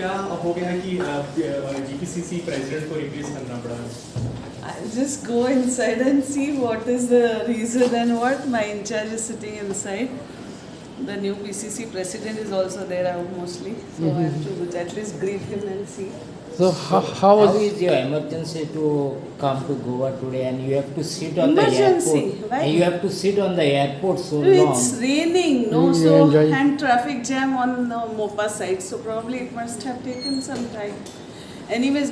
क्या हो गया कि जीपीसीसी प्रेसिडेंट को रिप्लेस करना पड़ा? I'll just go inside and see what is the reason and what. My in charge is sitting inside. The new PCC president is also there mostly, so I have to at least greet him and see. So how is your emergency to come to Goa today, and you have to sit on Emergency, the airport? why? And you have to sit on the airport so long. It's raining, no, You so enjoy. and traffic jam on the Mopa side, so probably it must have taken some time. Anyways,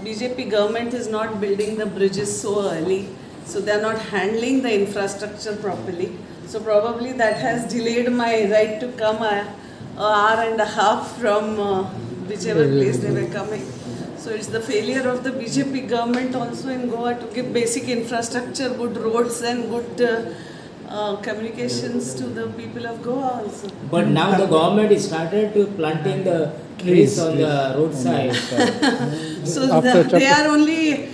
BJP government is not building the bridges so early, so they are not handling the infrastructure properly. So probably that has delayed my right to come a hour and a half from whichever place they were coming. So it's the failure of the BJP government also in Goa to give basic infrastructure, good roads and good communications to the people of Goa also. But now the government is started to planting the trees on the roadside. So they are only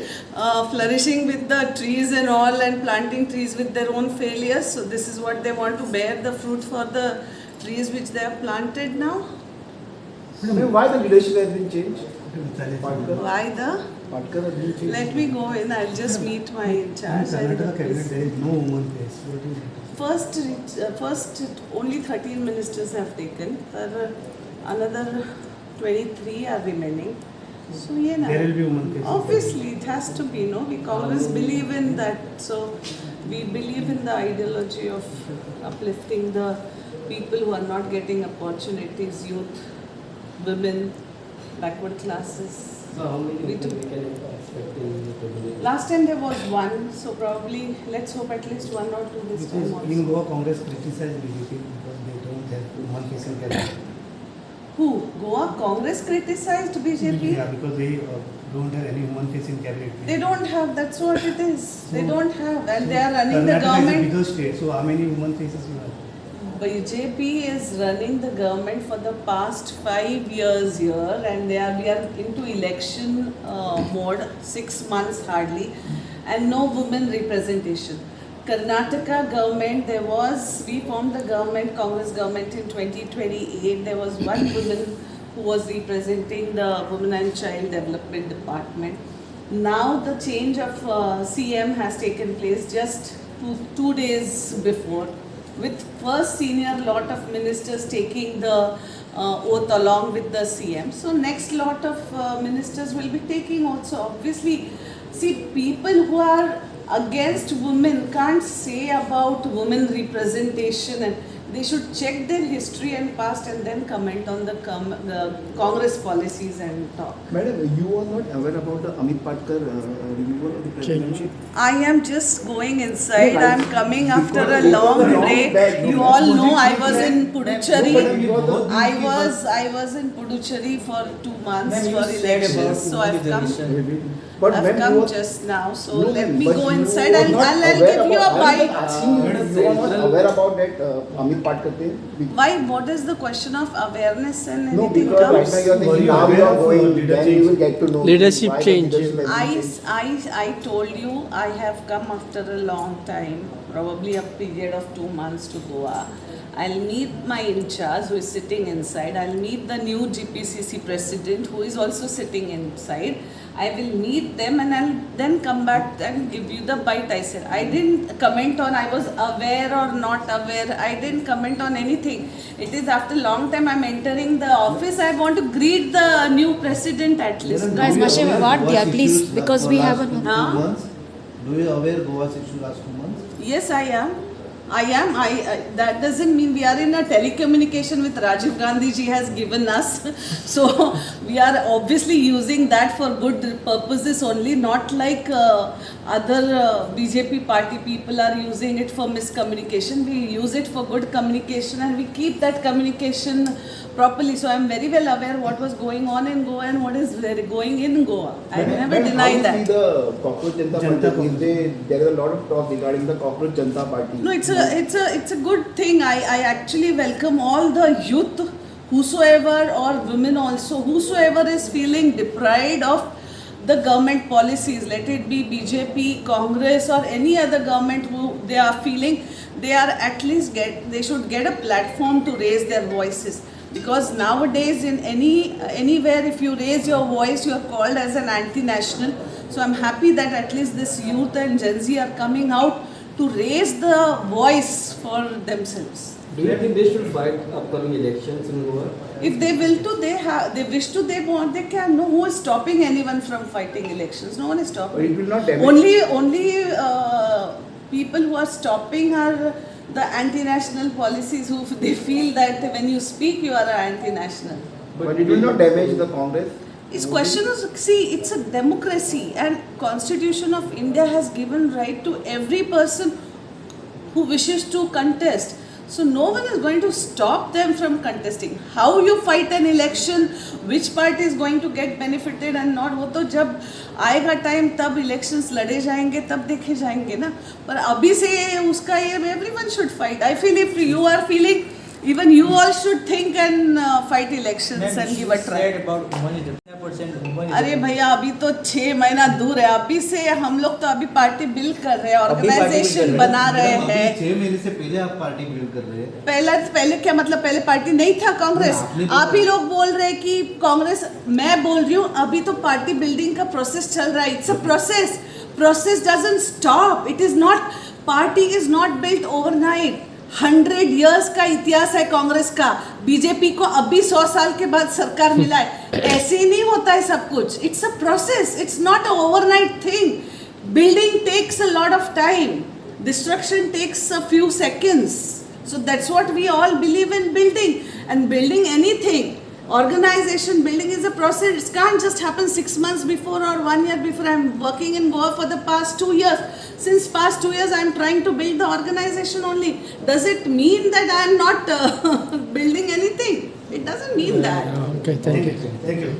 flourishing with the trees and all and planting trees with their own failures. So this is what they want to bear the fruit for the trees which they have planted now. Why the leadership has been changed? Why the? Patkar has been changed. Let me go in. I'll just meet my in charge. Karnataka cabinet, there is no woman face. What do you think? First, only 13 ministers have taken. Another 23 are remaining. So yeah, There will be woman face. obviously it has to be. No, we Congress believe in that. So we believe in the ideology of uplifting the people who are not getting opportunities, youth, women, backward classes. So how many We people do. we can expect in Last time there was one, so probably let's hope at least one or two this time Because also. in Goa, Congress criticized BJP because they don't have woman face in cabinet. Who? Goa Congress criticized BJP? Yeah, because they don't have any woman face in cabinet. They don't have, that's what it is. They So- don't have, and they are running the Karnataka is a government. bigger state, so how many woman faces you have? BJP is running the government for the past 5 years here, and we are into election mode, 6 months hardly, and no women representation. Karnataka government, we formed the government, Congress government in 2028. There was one woman who was representing the Women and Child Development Department. Now the change of CM has taken place just two days before, with first senior lot of ministers taking the oath along with the CM. So next lot of ministers will be taking also. Obviously, see, people who are against women can't say about women representation, and they should check their history and past and then comment on the Congress policies and talk. Madam, you are not aware about the Amit Patkar removal of the presidency? I am just going inside. No, I'm coming after a because long it was a long break. back. You No, all was know it I too was back? in No, but Puducherry. you were the- I was in Puducherry for 2 months for elections. So I've come. But I've when come you were, just now. So No, let ma'am, me but go you inside. were I'll not give aware you a about- bite. I'm asking you are not aware about that Amit Patkar thing? Why? What is the question of awareness and No, anything because right now comes? you are Were thinking you now you aware are of, going, leader then change? you will get to know Leadership why the change. leadership has been changed. I told you I have come after a long time, probably a period of 2 months to Goa. I'll meet my in charge who is sitting inside. I'll meet the new GPCC president who is also sitting inside. I will meet them and I'll then come back and give you the bite. I said I didn't comment on I was aware or not aware. I didn't comment on anything. It is after a long time I'm entering the office. I want to greet the new president at least. Guys, Mashim, what diya, please, because we have Huh? 2 months. Do you aware Goa's issue last 2 months? Yes, I am. That doesn't mean we are in a telecommunication with Rajiv Gandhi ji has given us. So we are obviously using that for good purposes only, not like other BJP party people are using it for miscommunication. We use it for good communication and we keep that communication properly. So I am very well aware what was going on in Goa and what is going in Goa. I never But deny how that. you see the Cockroach Janata Party? There is a lot of talk regarding the Cockroach Janata Party. No, it's a good thing. I actually welcome all the youth, whosoever, or women also, whosoever is feeling deprived of the government policies, let it be BJP, Congress or any other government who they are feeling, they are at least they should get a platform to raise their voices. Because nowadays in anywhere if you raise your voice, you are called as an anti-national. So I'm happy that at least this youth and Gen Z are coming out to raise the voice for themselves. Do you think they should fight upcoming elections in Goa? If they will to, they wish to, they want, they can. No, who is stopping anyone from fighting elections? No one is But stopping. it will not damage. Only people who are stopping are the anti-national policies who they feel that when you speak you are anti-national. But it will not damage the Congress. Its question is, see, it's a democracy and Constitution of India has given right to every person who wishes to contest. So no one is going to stop them from contesting. How you fight an election, which party is going to get benefited and not, वो तो जब आएगा time तब elections लड़े जाएंगे तब देखे जाएंगे ना. पर अभी से उसका ये everyone should fight. I feel if you are feeling, even you all should think and fight elections and give a try. अरे भैया अभी तो 6 महीना दूर है. अभी से हम लोग तो अभी पार्टी बिल्ड कर रहे हैं, ऑर्गेनाइजेशन बना रहे हैं. 6 महीने से पहले आप पार्टी बिल्ड कर रहे हैं. पहले क्या मतलब, पहले पार्टी नहीं था कांग्रेस. आप ही लोग बोल रहे हैं कि कांग्रेस, मैं बोल रही हूँ अभी तो पार्टी बिल्डिंग का प्रोसेस चल रहा है. It's a process doesn't stop. It is not, party is not built overnight. 100 years का इतिहास है कांग्रेस का. बीजेपी को अभी 100 साल के बाद सरकार मिला है. ऐसे ही नहीं होता है सब कुछ. It's a process, it's not a overnight thing. Building takes a lot of time. Destruction takes a few seconds. So that's what we all believe in building. And building anything, organization building is a process. It can't just happen 6 months before or 1 year before. I'm working in Goa for the past 2 years. Since past 2 years, I'm trying to build the organization only. Does it mean that I'm not building anything? It doesn't mean that. Okay, thank you. Thank you.